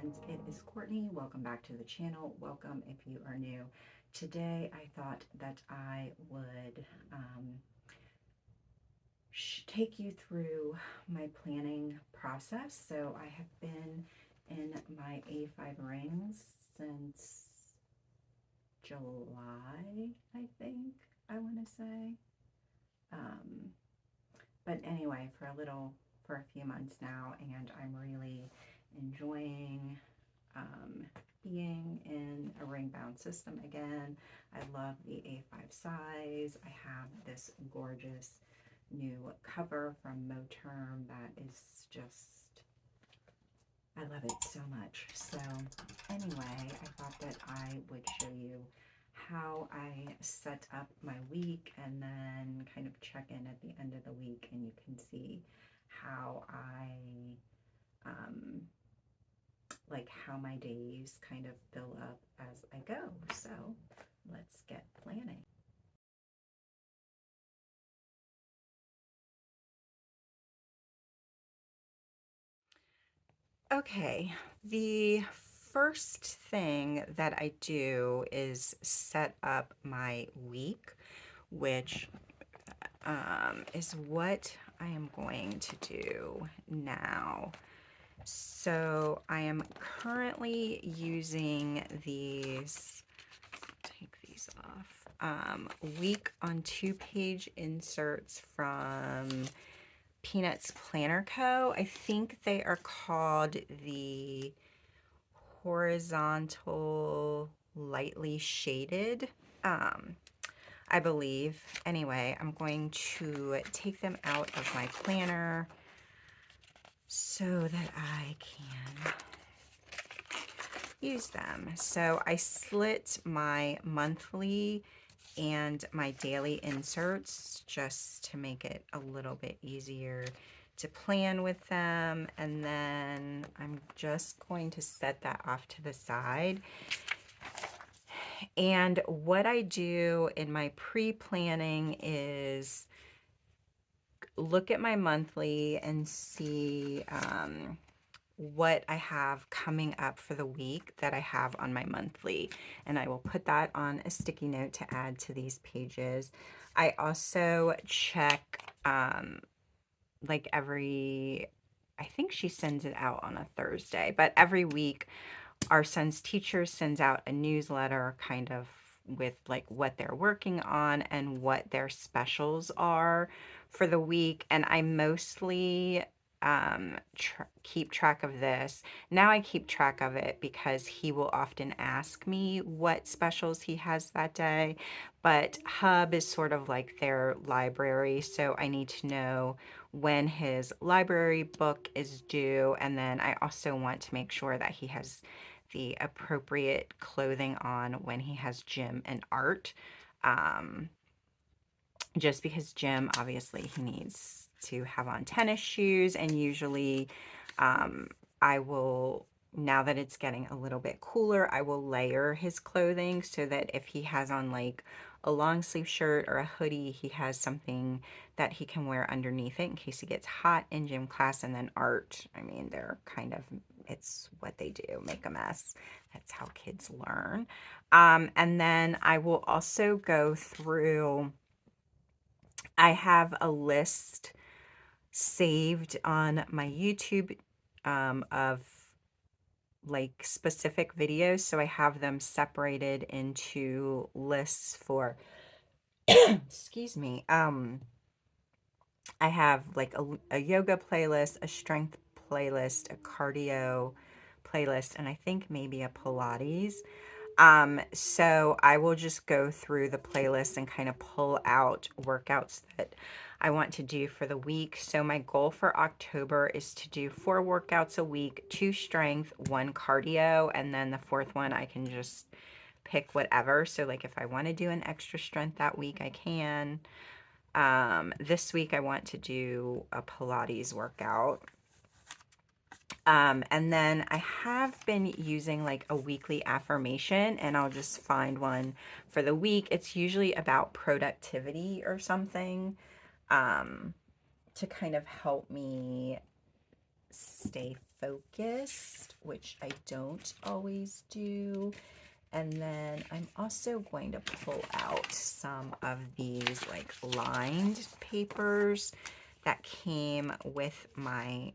friends, it is Courtney. Welcome back to the channel. Welcome if you are new. Today I thought that I would take you through my planning process. So I have been in my A5 rings since July, I think, I want to say. But anyway, for a few months now, and I'm really enjoying being in a ring bound system again. I love the A5 size. I have this gorgeous new cover from Moterm that is just, I love it so much. So anyway, I thought that I would show you how I set up my week and then kind of check in at the end of the week, and you can see how how my days kind of fill up as I go. So let's get planning. Okay, the first thing that I do is set up my week, which is what I am going to do now. So I am currently using these, take these off, week on 2-page inserts from Peanuts Planner Co. I think they are called the horizontal lightly shaded, I believe. Anyway, I'm going to take them out of my planner so that I can use them. So I split my monthly and my daily inserts just to make it a little bit easier to plan with them. And then I'm just going to set that off to the side. And what I do in my pre-planning is look at my monthly and see what I have coming up for the week that I have on my monthly, and I will put that on a sticky note to add to these pages. I also check like I think she sends it out on a Thursday, but every week our son's teacher sends out a newsletter kind of with like what they're working on and what their specials are for the week. And I mostly keep track of this. Now I keep track of it because he will often ask me what specials he has that day. But Hub is sort of like their library, so I need to know when his library book is due. And then I also want to make sure that he has the appropriate clothing on when he has gym and art. Just because gym, obviously he needs to have on tennis shoes, and usually I will, now that it's getting a little bit cooler, I will layer his clothing so that if he has on like a long sleeve shirt or a hoodie, he has something that he can wear underneath it in case he gets hot in gym class. And then art, I mean, they're kind of, it's what they do, make a mess. That's how kids learn. And then I will also go through, I have a list saved on my YouTube of like specific videos. So I have them separated into lists for, excuse me, I have like a yoga playlist, a strength playlist, a cardio playlist, and I think maybe a Pilates. So I will just go through the playlist and kind of pull out workouts that I want to do for the week. So my goal for October is to do 4 workouts a week, 2 strength, 1 cardio, and then the 4th one I can just pick whatever. So like if I want to do an extra strength that week, I can. This week I want to do a Pilates workout. And then I have been using like a weekly affirmation, and I'll just find one for the week. It's usually about productivity or something, to kind of help me stay focused, which I don't always do. And then I'm also going to pull out some of these like lined papers that came with my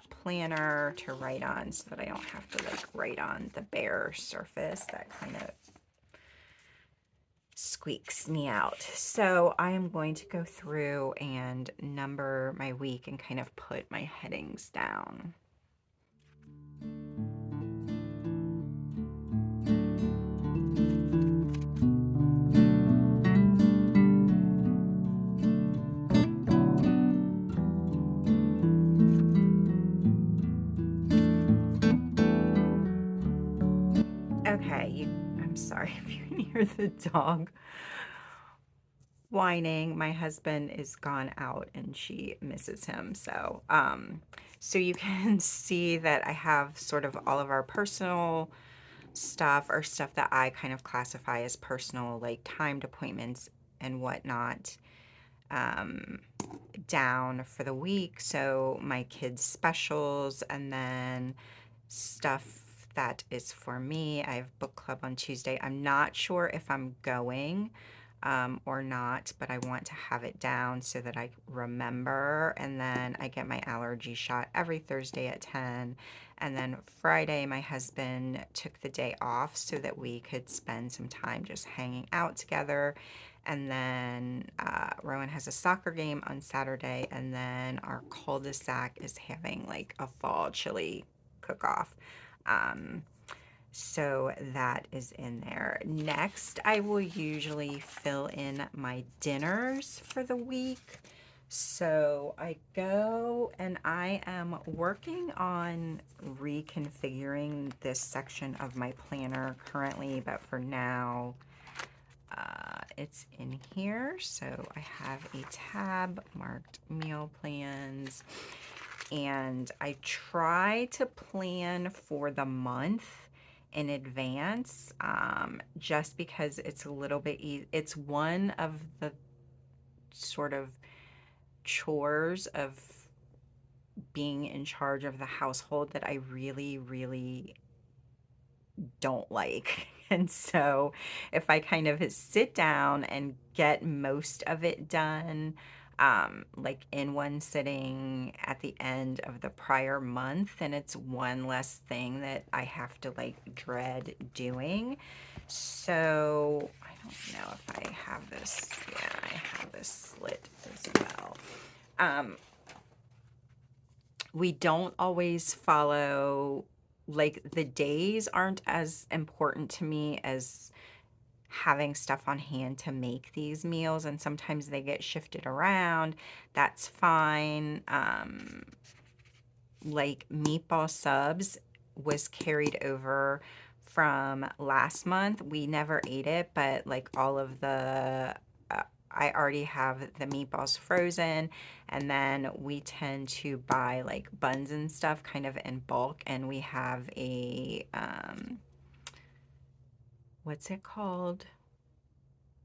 planner to write on so that I don't have to like write on the bare surface. That kind of squeaks me out. So I am going to go through and number my week and kind of put my headings down. Okay, I'm sorry if you can hear the dog whining. My husband is gone out and she misses him. So you can see that I have sort of all of our personal stuff or stuff that I kind of classify as personal, like timed appointments and whatnot, um, down for the week. So my kids' specials and then stuff that is for me. I have book club on Tuesday. I'm not sure if I'm going or not, but I want to have it down so that I remember. And then I get my allergy shot every Thursday at 10. And then Friday, my husband took the day off so that we could spend some time just hanging out together. And then Rowan has a soccer game on Saturday. And then our cul-de-sac is having like a fall chili cook-off. Um, so that is in there. Next, I will usually fill in my dinners for the week. So I go and I am working on reconfiguring this section of my planner currently, but for now, it's in here. So I have a tab marked meal plans, and I try to plan for the month in advance, just because it's a little bit it's one of the sort of chores of being in charge of the household that I really, really don't like. And so if I kind of sit down and get most of it done, like in one sitting at the end of the prior month, then it's one less thing that I have to like dread doing. So I don't know if I have this. Yeah, I have this slit as well. We don't always follow, like the days aren't as important to me as having stuff on hand to make these meals, and sometimes they get shifted around. That's fine. Like meatball subs was carried over from last month. We never ate it, but like all of the I already have the meatballs frozen, and then we tend to buy like buns and stuff kind of in bulk, and we have a what's it called?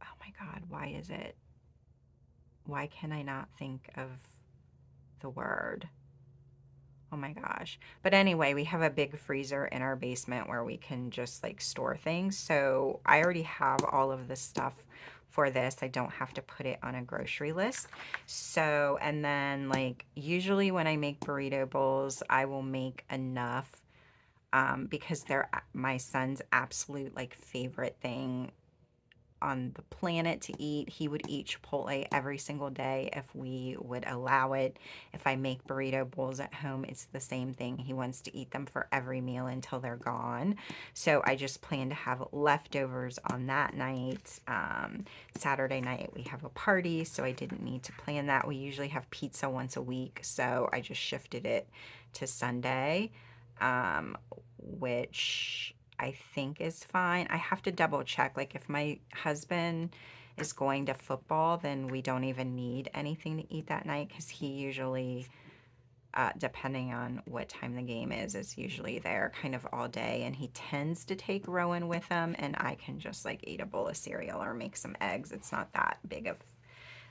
Oh my God, why can I not think of the word? Oh my gosh. But anyway, we have a big freezer in our basement where we can just like store things. So I already have all of the stuff for this. I don't have to put it on a grocery list. So, and then like usually when I make burrito bowls, I will make enough because they're my son's absolute like favorite thing on the planet to eat. He would eat Chipotle every single day if we would allow it. If I make burrito bowls at home, it's the same thing. He wants to eat them for every meal until they're gone. So I just plan to have leftovers on that night. Saturday night we have a party, so I didn't need to plan that. We usually have pizza once a week, so I just shifted it to Sunday, which I think is fine. I have to double check. Like if my husband is going to football, then we don't even need anything to eat that night because he usually, depending on what time the game is usually there kind of all day. And he tends to take Rowan with him, and I can just like eat a bowl of cereal or make some eggs. It's not that big of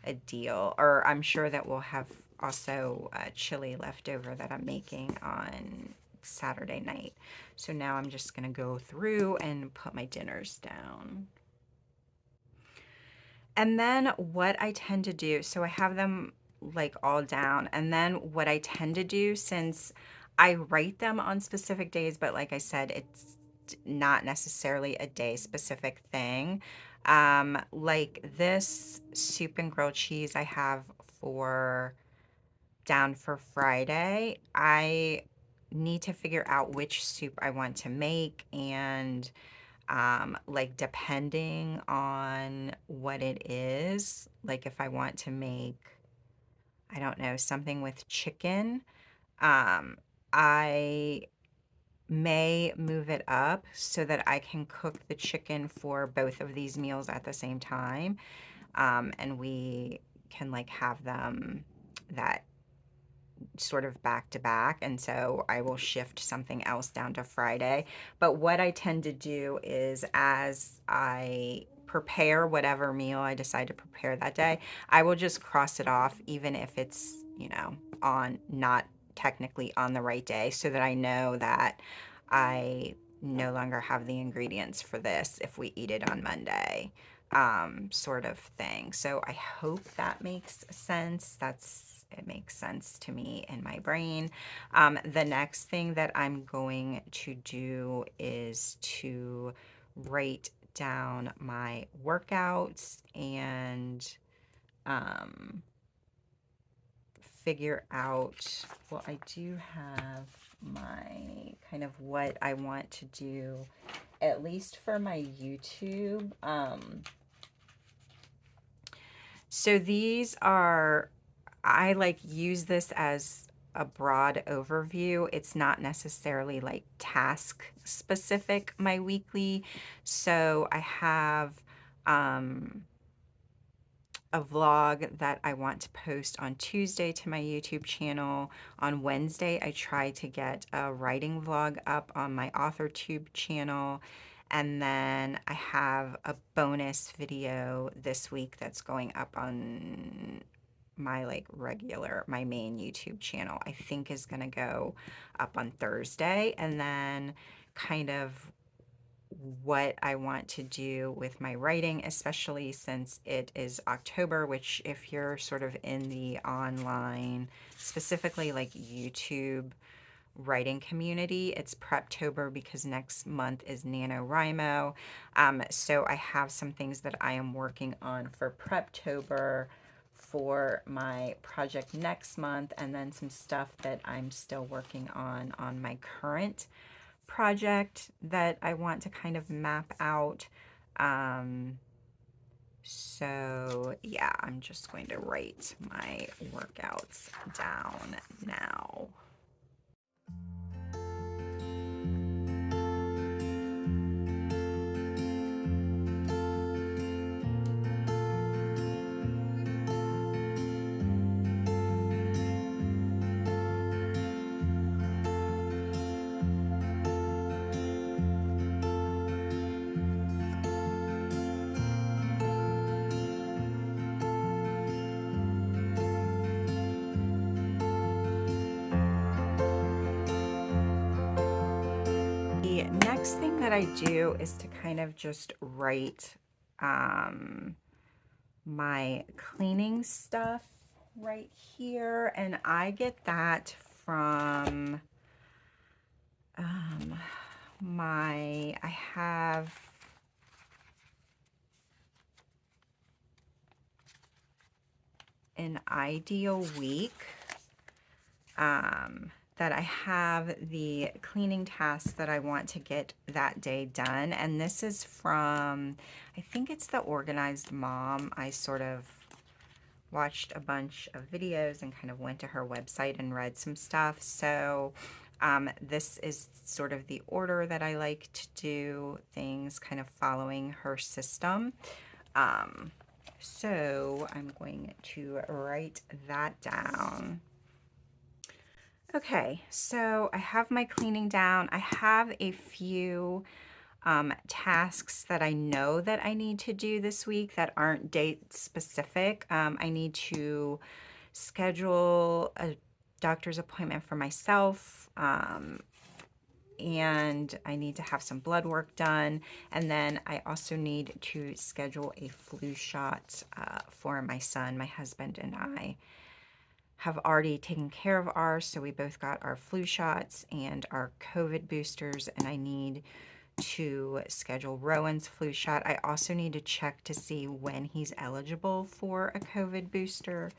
a deal. Or I'm sure that we'll have also chili left over that I'm making on Saturday night. So now I'm just gonna go through and put my dinners down. And then what I tend to do, so I have them like all down. And then what I tend to do, since I write them on specific days, but like I said, it's not necessarily a day specific thing. Like this soup and grilled cheese I have for down for Friday, I need to figure out which soup I want to make, and like depending on what it is, like if I want to make, I don't know, something with chicken, um, I may move it up so that I can cook the chicken for both of these meals at the same time. And we can like have them that sort of back to back, and so I will shift something else down to Friday. But what I tend to do is, as I prepare whatever meal I decide to prepare that day, I will just cross it off, even if it's, you know, on not technically on the right day, so that I know that I no longer have the ingredients for this if we eat it on Monday, sort of thing. So I hope that makes sense. It makes sense to me in my brain. The next thing that I'm going to do is to write down my workouts and um, figure out, well, I do have my kind of what I want to do, at least for my YouTube. So these are, I like use this as a broad overview. It's not necessarily like task specific, my weekly. So I have um, a vlog that I want to post on Tuesday to my YouTube channel. On Wednesday, I try to get a writing vlog up on my AuthorTube channel. And then I have a bonus video this week that's going up on my like regular, my main YouTube channel. I think is going to go up on Thursday. And then kind of what I want to do with my writing, especially since it is October, which if you're sort of in the online, specifically like YouTube writing community, it's Preptober because next month is NaNoWriMo. So I have some things that I am working on for Preptober for my project next month, and then some stuff that I'm still working on my current project that I want to kind of map out. So yeah, I'm just going to write my workouts down now. The next thing that I do is to kind of just write my cleaning stuff right here, and I get that from I have an ideal week that I have the cleaning tasks that I want to get that day done. And this is from, I think it's the Organized Mom. I sort of watched a bunch of videos and kind of went to her website and read some stuff. So this is sort of the order that I like to do things, kind of following her system. So I'm going to write that down. Okay, so I have my cleaning down. I have a few tasks that I know that I need to do this week that aren't date specific. I need to schedule a doctor's appointment for myself. And I need to have some blood work done. And then I also need to schedule a flu shot for my son. My husband and I have already taken care of ours, so we both got our flu shots and our COVID boosters, and I need to schedule Rowan's flu shot. I also need to check to see when he's eligible for a COVID booster.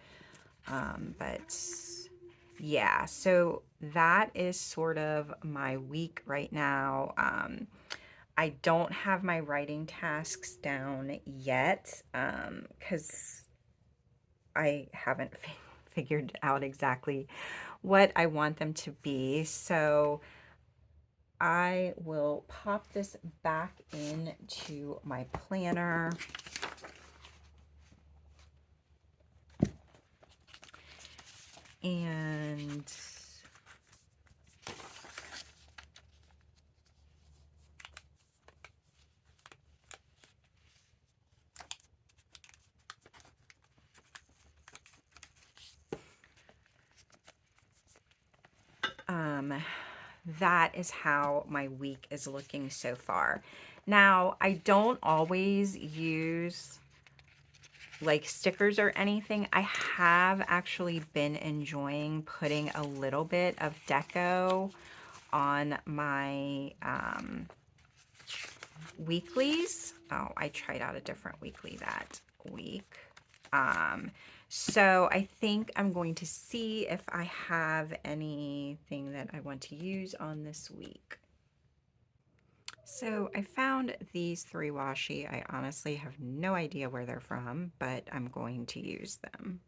But yeah, so that is sort of my week right now. I don't have my writing tasks down yet because I haven't figured out exactly what I want them to be. So I will pop this back into my planner. And that is how my week is looking so far. Now, I don't always use like stickers or anything. I have actually been enjoying putting a little bit of deco on my weeklies. Oh, I tried out a different weekly that week. So I think I'm going to see if I have anything that I want to use on this week. So I found these 3 washi. I honestly have no idea where they're from, but I'm going to use them.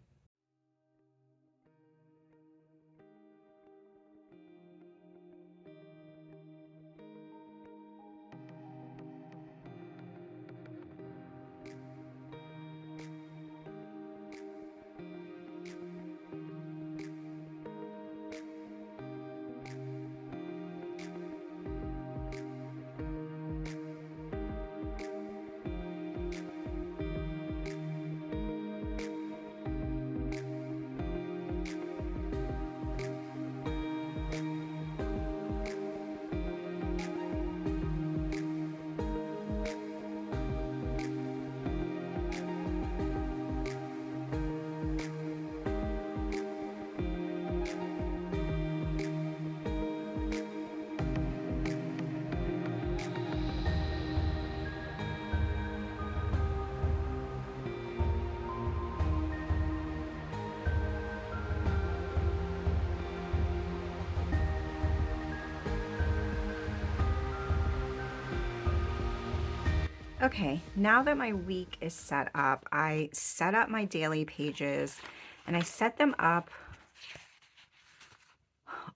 Okay, now that my week is set up, I set up my daily pages and I set them up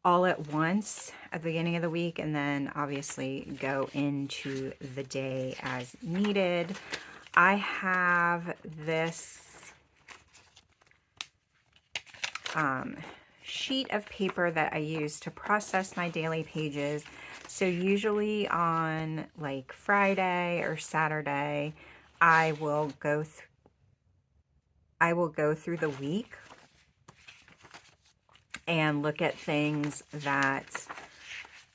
all at once at the beginning of the week and then obviously go into the day as needed. I have this sheet of paper that I use to process my daily pages. So usually on like Friday or Saturday, I will go through the week and look at things that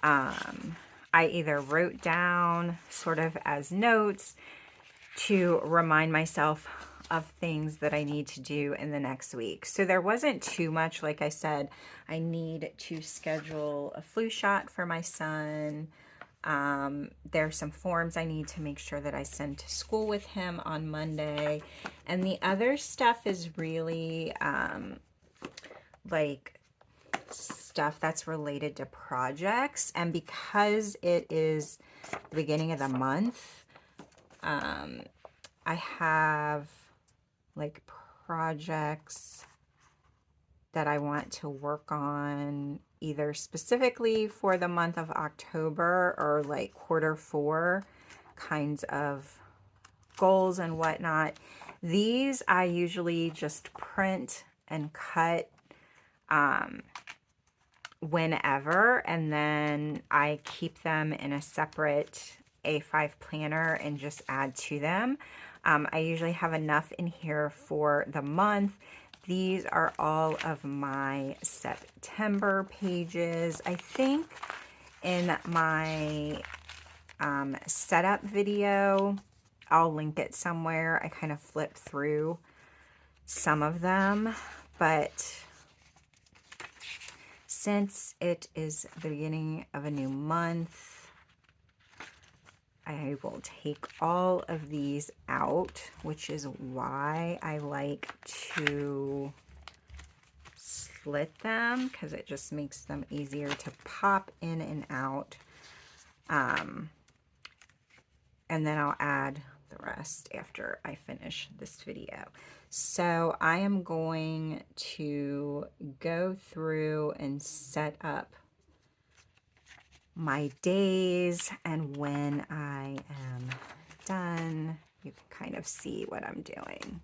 I either wrote down sort of as notes to remind myself of things that I need to do in the next week. So there wasn't too much. Like I said, I need to schedule a flu shot for my son. There's some forms I need to make sure that I send to school with him on Monday. And the other stuff is really like stuff that's related to projects. And because it is the beginning of the month, I have like projects that I want to work on either specifically for the month of October or like Q4 kinds of goals and whatnot. These I usually just print and cut whenever, and then I keep them in a separate A5 planner and just add to them. I usually have enough in here for the month. These are all of my September pages. I think in my setup video, I'll link it somewhere. I kind of flipped through some of them, but since it is the beginning of a new month, I will take all of these out, which is why I like to slit them, because it just makes them easier to pop in and out. And then I'll add the rest after I finish this video. So I am going to go through and set up my days, and when I am done, you can kind of see what I'm doing.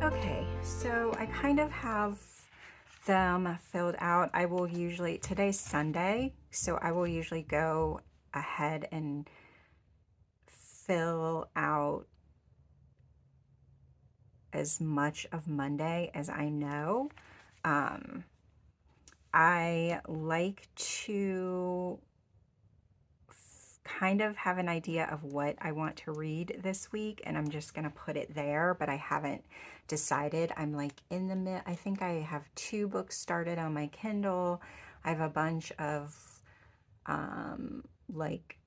Okay, so I kind of have them filled out. I will usually, today's Sunday, so I will usually go ahead and fill out as much of Monday as I know. I like to kind of have an idea of what I want to read this week, and I'm just going to put it there, but I haven't decided. I'm like in the mid, I think I have 2 books started on my Kindle. I have a bunch of like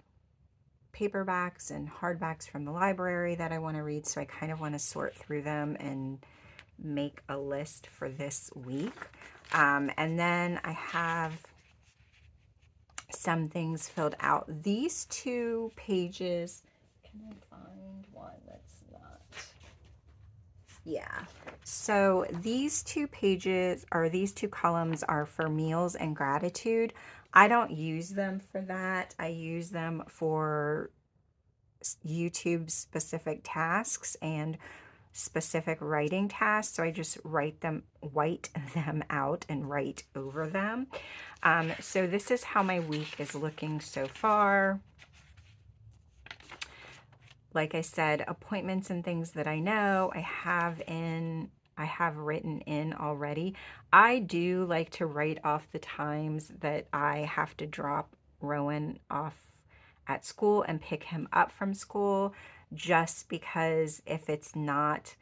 paperbacks and hardbacks from the library that I want to read, so I kind of want to sort through them and make a list for this week. And then I have some things filled out. These 2 pages, can I find one that's not? Yeah. So these 2 pages, or these 2 columns, are for meals and gratitude. I don't use them for that. I use them for YouTube specific tasks and specific writing tasks. So I just white them out and write over them. So this is how my week is looking so far. Like I said, appointments and things that I know I have written in already. I do like to write off the times that I have to drop Rowan off at school and pick him up from school, just because if it's not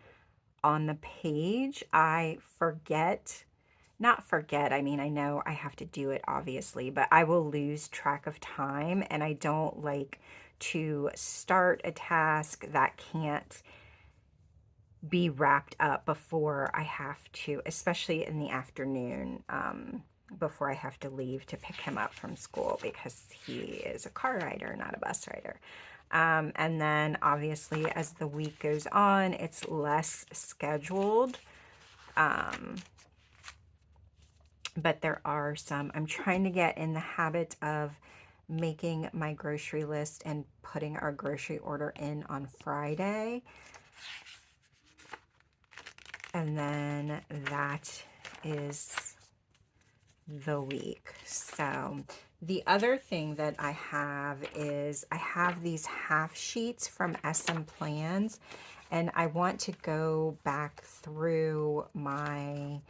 on the page, I forget. Not forget, I mean, I know I have to do it obviously, but I will lose track of time, and I don't like to start a task that can't be wrapped up before I have to, especially in the afternoon, before I have to leave to pick him up from school, because he is a car rider, not a bus rider. And then obviously as the week goes on, it's less scheduled. But there are some, I'm trying to get in the habit of making my grocery list and putting our grocery order in on Friday. And then that is the week. So the other thing that I have is I have these half sheets from SM Plans, And I want to go back through my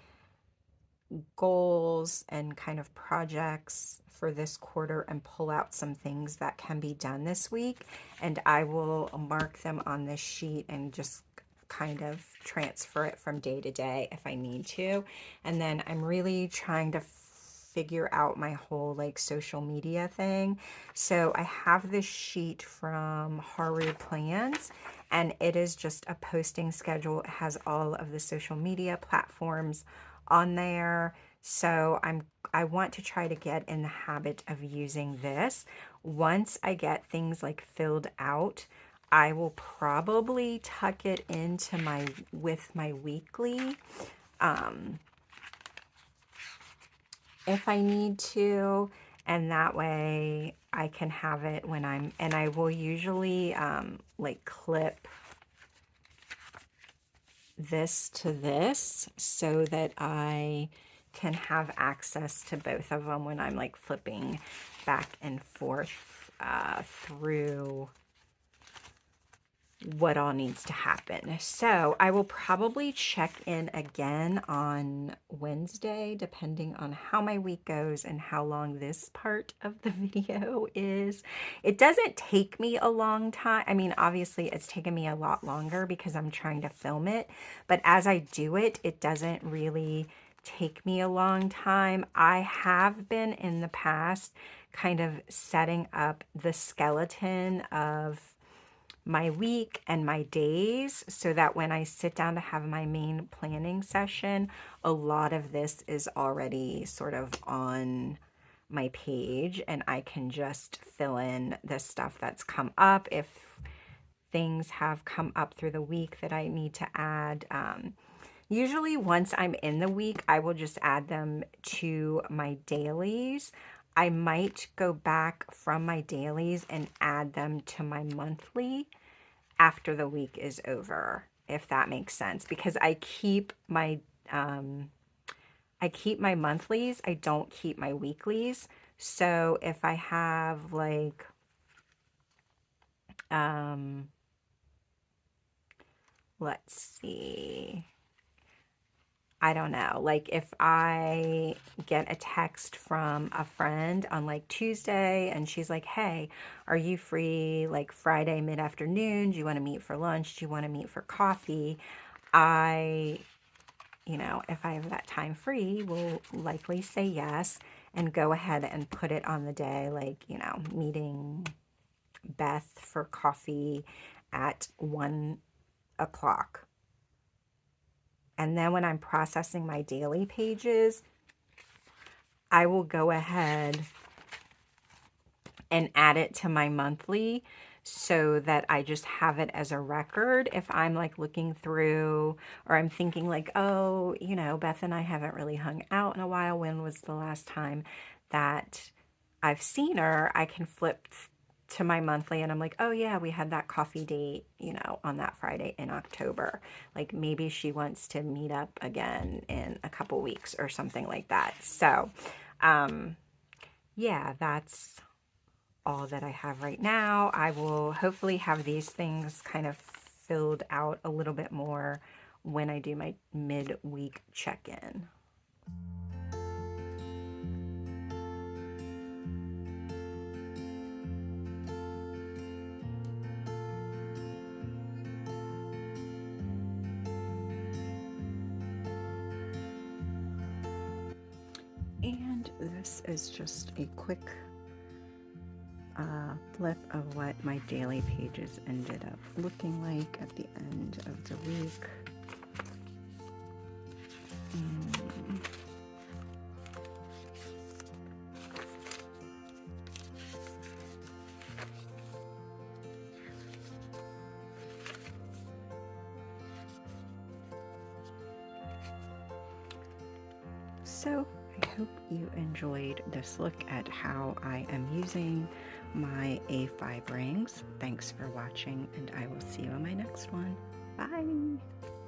goals and kind of projects for this quarter and pull out some things that can be done this week. And I will mark them on this sheet and just kind of transfer it from day to day if I need to. And then I'm really trying to figure out my whole like social media thing. So I have this sheet from Haru Plans, and it is just a posting schedule. It has all of the social media platforms on there. So I want to try to get in the habit of using this. Once I get things like filled out, I will probably tuck it into my weekly if I need to, and that way I can have it when and I will usually like clip this to this so that I can have access to both of them when I'm like flipping back and forth through what all needs to happen. So I will probably check in again on Wednesday, depending on how my week goes and how long this part of the video is. It doesn't take me a long time. I mean, obviously it's taken me a lot longer because I'm trying to film it, but as I do it, it doesn't really take me a long time. I have been in the past kind of setting up the skeleton of my week and my days so that when I sit down to have my main planning session, a lot of this is already sort of on my page and I can just fill in the stuff that's come up if things have come up through the week that I need to add. Usually once I'm in the week, I will just add them to my dailies. I might go back from my dailies and add them to my monthly after the week is over, if that makes sense, because I keep my monthlies, I don't keep my weeklies. So if I have like let's see, I don't know, like if I get a text from a friend on like Tuesday and she's like, hey, are you free like Friday mid-afternoon? Do you want to meet for lunch? Do you want to meet for coffee? If I have that time free, will likely say yes and go ahead and put it on the day, like, meeting Beth for coffee at 1 o'clock. And then when I'm processing my daily pages, I will go ahead and add it to my monthly so that I just have it as a record. If I'm like looking through or I'm thinking like, oh, Beth and I haven't really hung out in a while. When was the last time that I've seen her? I can flip to my monthly and I'm like, oh yeah, we had that coffee date, on that Friday in October. Like maybe she wants to meet up again in a couple weeks or something like that. So, yeah, that's all that I have right now. I will hopefully have these things kind of filled out a little bit more when I do my mid-week check-in. And this is just a quick flip of what my daily pages ended up looking like at the end of the week. So I hope you enjoyed this look at how I am using my A5 rings. Thanks for watching, and I will see you on my next one. Bye!